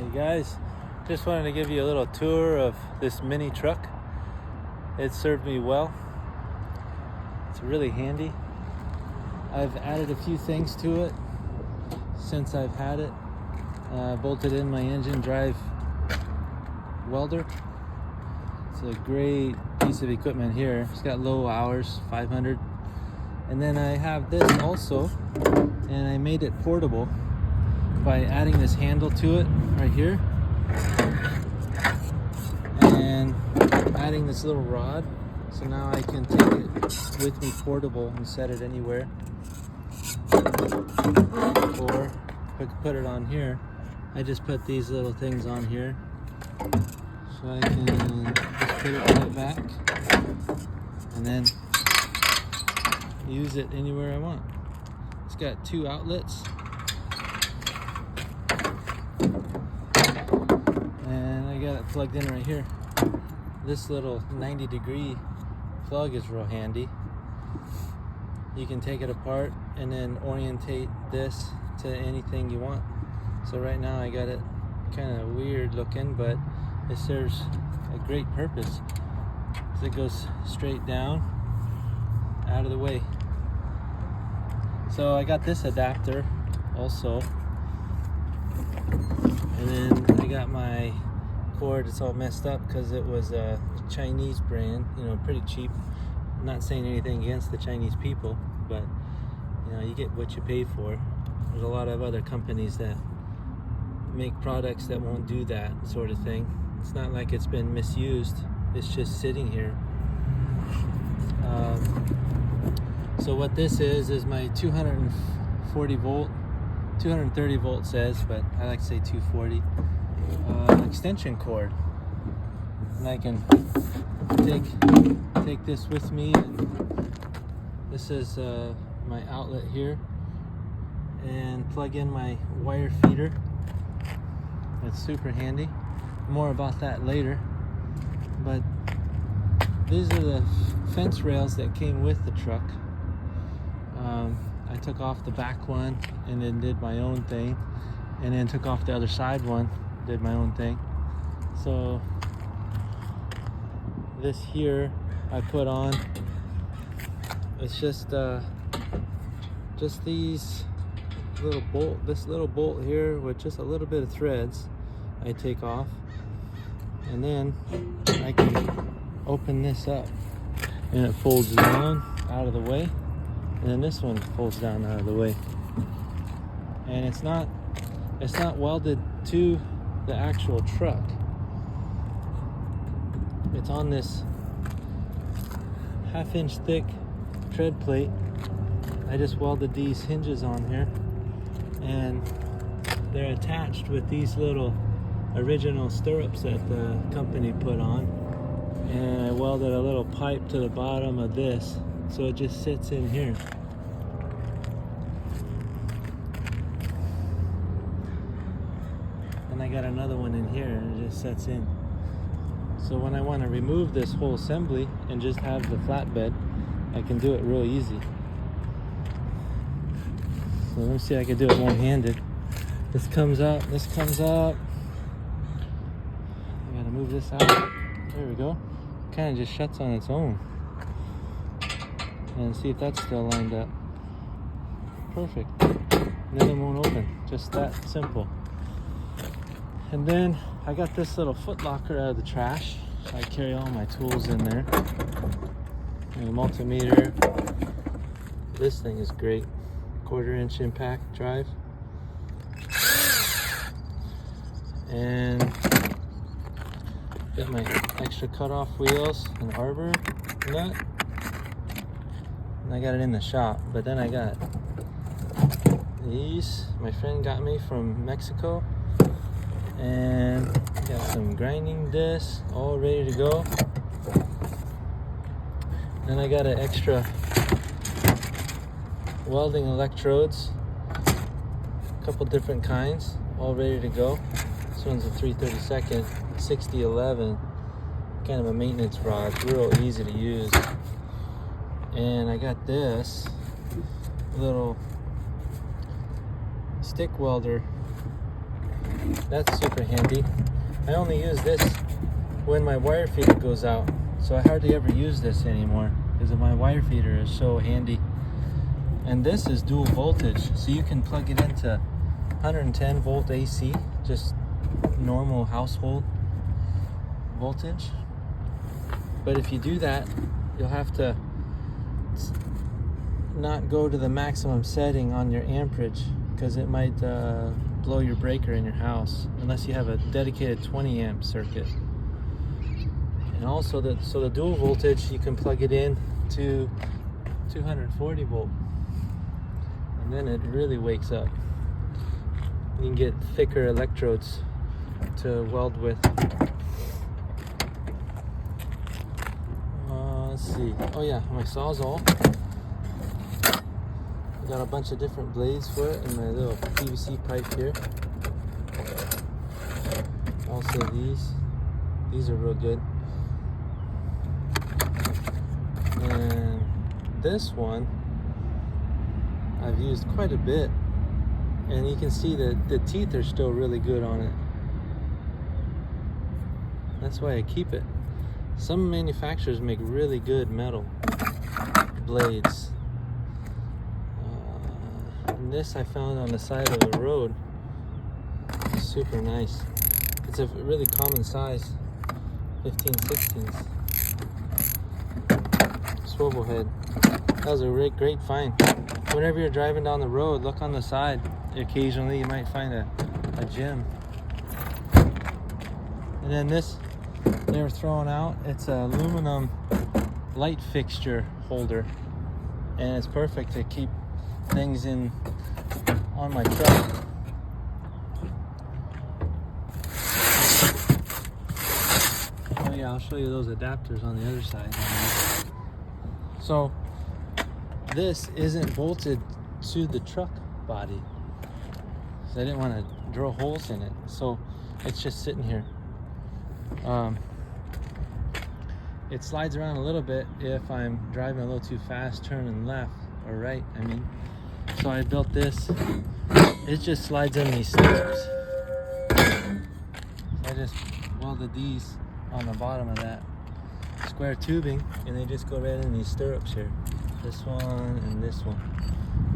Hey guys, just wanted to give you a little tour of this mini truck. It served me well. It's really handy. I've added a few things to it since I've had it. Bolted in my engine drive welder. It's a great piece of equipment here. It's got low hours, 500. And then I have this also, and I made it portable by adding this handle to it right here and adding this little rod, so now I can take it with me portable and set it anywhere, or if I could put it on here, I just put these little things on here so I can just put it right back and then use it anywhere I want. It's got 2 outlets. And I got it plugged in right here. This little 90-degree plug is real handy. You can take it apart and then orientate this to anything you want. So right now I got it kind of weird looking, but it serves a great purpose. So it goes straight down, out of the way. So I got this adapter also. And then I got my cord. It's all messed up because it was a Chinese brand, pretty cheap. I'm not saying anything against the Chinese people, but you get what you pay for. There's a lot of other companies that make products that won't do that sort of thing. It's not like it's been misused. It's just sitting here. So what this is my 240 volt, 230 volt says, but I like to say 240 extension cord, and I can take this with me. And this is my outlet here, and plug in my wire feeder. It's super handy. More about that later. But these are the fence rails that came with the truck. I took off the back one and then did my own thing, and then took off the other side one, did my own thing. So this here I put on. It's just these little bolt, this little bolt here with just a little bit of threads I take off, and then I can open this up and it folds down out of the way. And then this one folds down out of the way, and it's not welded to the actual truck. It's on this 1/2 inch thick tread plate. I just welded these hinges on here, and they're attached with these little original stirrups that the company put on, and I welded a little pipe to the bottom of this, so it just sits in here. And I got another one in here, and it just sets in. So when I want to remove this whole assembly and just have the flatbed, I can do it real easy. So let me see if I can do it one-handed. This comes up, this comes up. I gotta move this out. There we go. Kind of just shuts on its own. And see if that's still lined up. Perfect. And then it won't open. Just that simple. And then I got this little foot locker out of the trash. So I carry all my tools in there. And a multimeter. This thing is great. 1/4 inch impact drive. And got my extra cutoff wheels and arbor nut. And I got it in the shop, but then I got these my friend got me from Mexico, and got some grinding discs all ready to go. Then I got an extra welding electrodes, a couple different kinds, all ready to go. This one's a 3/32 6011, kind of a maintenance rod, real easy to use. And I got this little stick welder That's super handy. I only use this when my wire feeder goes out, so I hardly ever use this anymore because my wire feeder is so handy. And this is dual voltage, so you can plug it into 110 volt AC, just normal household voltage. But if you do that, you'll have to not go to the maximum setting on your amperage because it might blow your breaker in your house unless you have a dedicated 20 amp circuit. And also so the dual voltage, you can plug it in to 240 volt, and then it really wakes up. You can get thicker electrodes to weld with. Let's see. Oh yeah, my Sawzall. Got a bunch of different blades for it and my little PVC pipe here. Also these are real good. And this one I've used quite a bit, and you can see that the teeth are still really good on it. That's why I keep it. Some manufacturers make really good metal blades. And this I found on the side of the road. Super nice. It's a really common size, 15/16. Swivel head. That was a great find. Whenever you're driving down the road, look on the side. Occasionally you might find a gem. And then this they were throwing out. It's an aluminum light fixture holder, and it's perfect to keep things in on my truck. Oh yeah, I'll show you those adapters on the other side. So this isn't bolted to the truck body, so I didn't want to drill holes in it, so it's just sitting here. It slides around a little bit if I'm driving a little too fast, turning left or right, I mean. So I built this. It just slides in these stirrups. So I just welded these on the bottom of that square tubing, and they just go right in these stirrups here. This one and this one.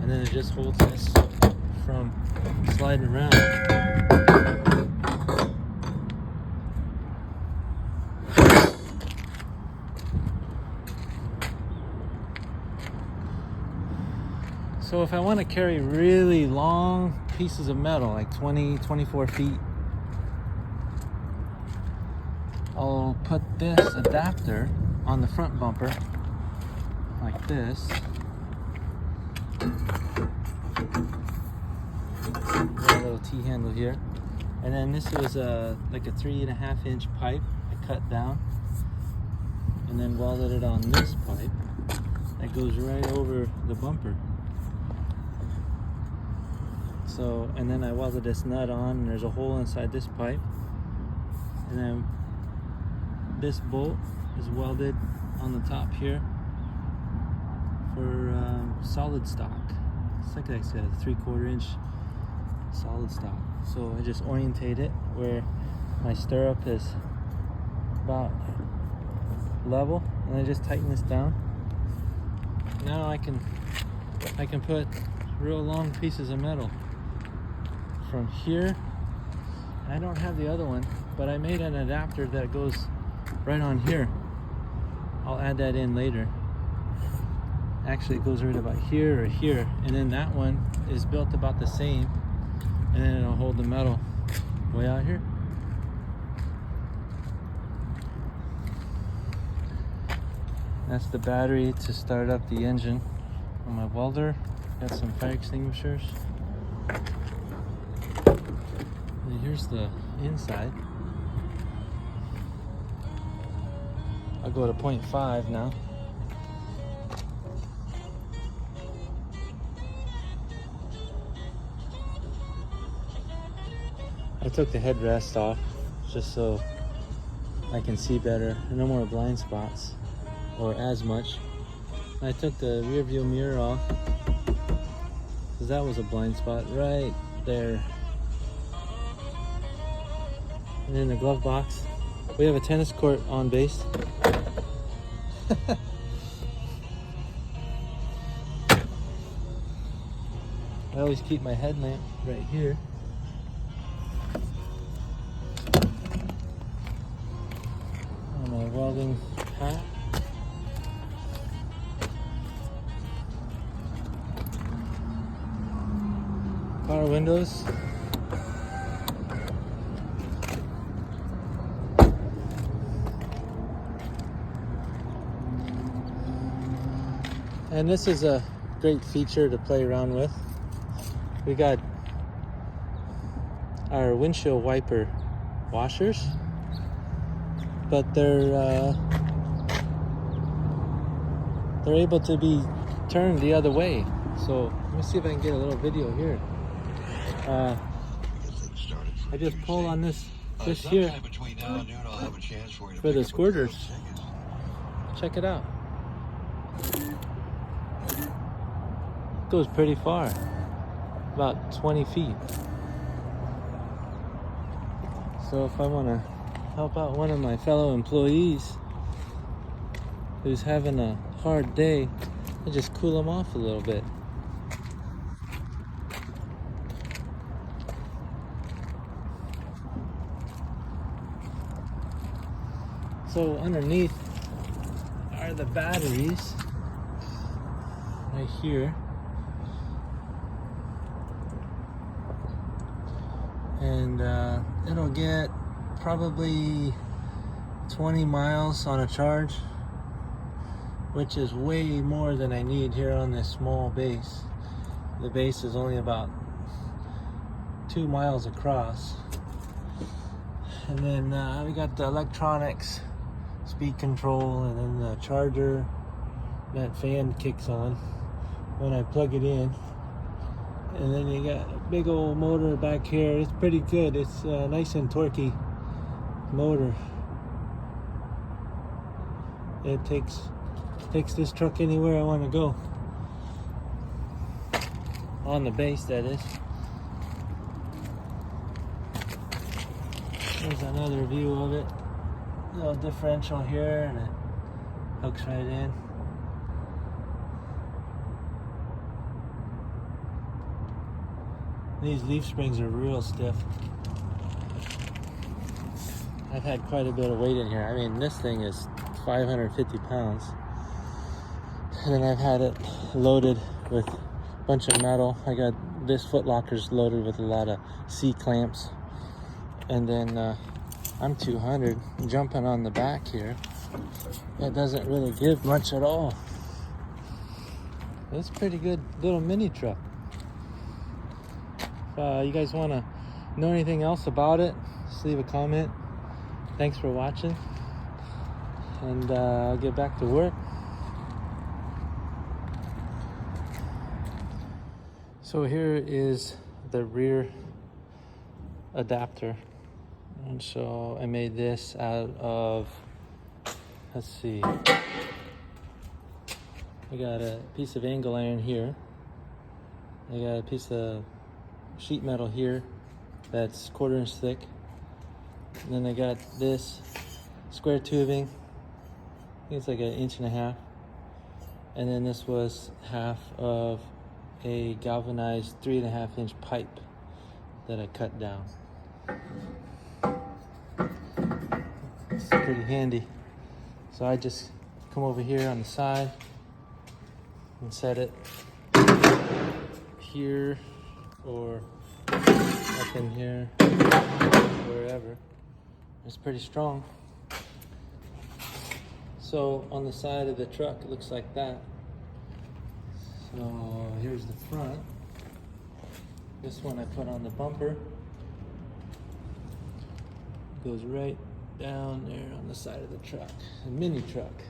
And then it just holds this from sliding around. So if I want to carry really long pieces of metal, like 24 feet, I'll put this adapter on the front bumper, like this. Got a little T-handle here. And then this was like a 3.5 inch pipe I cut down, and then welded it on this pipe that goes right over the bumper. So, and then I welded this nut on, and there's a hole inside this pipe, and then this bolt is welded on the top here for solid stock. It's like I said, a 3/4 inch solid stock. So I just orientate it where my stirrup is about level, and I just tighten this down. Now I can put real long pieces of metal from here. I don't have the other one, but I made an adapter that goes right on here. I'll add that in later. Actually, it goes right about here or here, and then that one is built about the same, and then it'll hold the metal way out here. That's the battery to start up the engine on my welder. Got some fire extinguishers. And here's the inside. I'll go to 0.5 now. I took the headrest off just so I can see better. No more blind spots, or as much. I took the rear view mirror off because that was a blind spot right there. And in the glove box, we have a tennis court on base. I always keep my headlamp right here. And my welding hat. Power windows. And this is a great feature to play around with. We got our windshield wiper washers, but they're able to be turned the other way. So let me see if I can get a little video here. I just pull on this here for the squirters. Check it out. It goes pretty far, about 20 feet. So if I want to help out one of my fellow employees who's having a hard day, I just cool them off a little bit. So underneath are the batteries right here. And it'll get probably 20 miles on a charge, which is way more than I need here on this small base. The base is only about 2 miles across. And then we got the electronics, speed control, and then the charger. That fan kicks on when I plug it in. And then you got a big old motor back here. It's pretty good. It's a nice and torquey motor. It takes this truck anywhere I want to go. On the base, that is. There's another view of it. Little differential here, and it hooks right in. These leaf springs are real stiff. I've had quite a bit of weight in here. I mean, this thing is 550 pounds. And then I've had it loaded with a bunch of metal. I got this foot lockers loaded with a lot of C-clamps. And then I'm 200 jumping on the back here. It doesn't really give much at all. It's a pretty good little mini truck. If you guys want to know anything else about it, just leave a comment. Thanks for watching, and I'll get back to work. So here is the rear adapter, and so I made this out of, let's see, I got a piece of angle iron here. I got a piece of sheet metal here that's 1/4 inch thick. And then I got this square tubing. I think it's like 1.5 inches. And then this was half of a galvanized 3.5 inch pipe that I cut down. It's pretty handy. So I just come over here on the side and set it here or up in here, wherever. It's pretty strong. So on the side of the truck, it looks like that. So here's the front. This one I put on the bumper. Goes right down there on the side of the truck. A mini truck.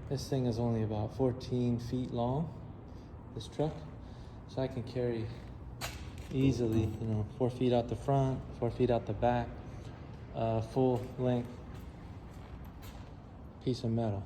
This thing is only about 14 feet long, this truck. So I can carry easily, 4 feet out the front, 4 feet out the back, full length piece of metal.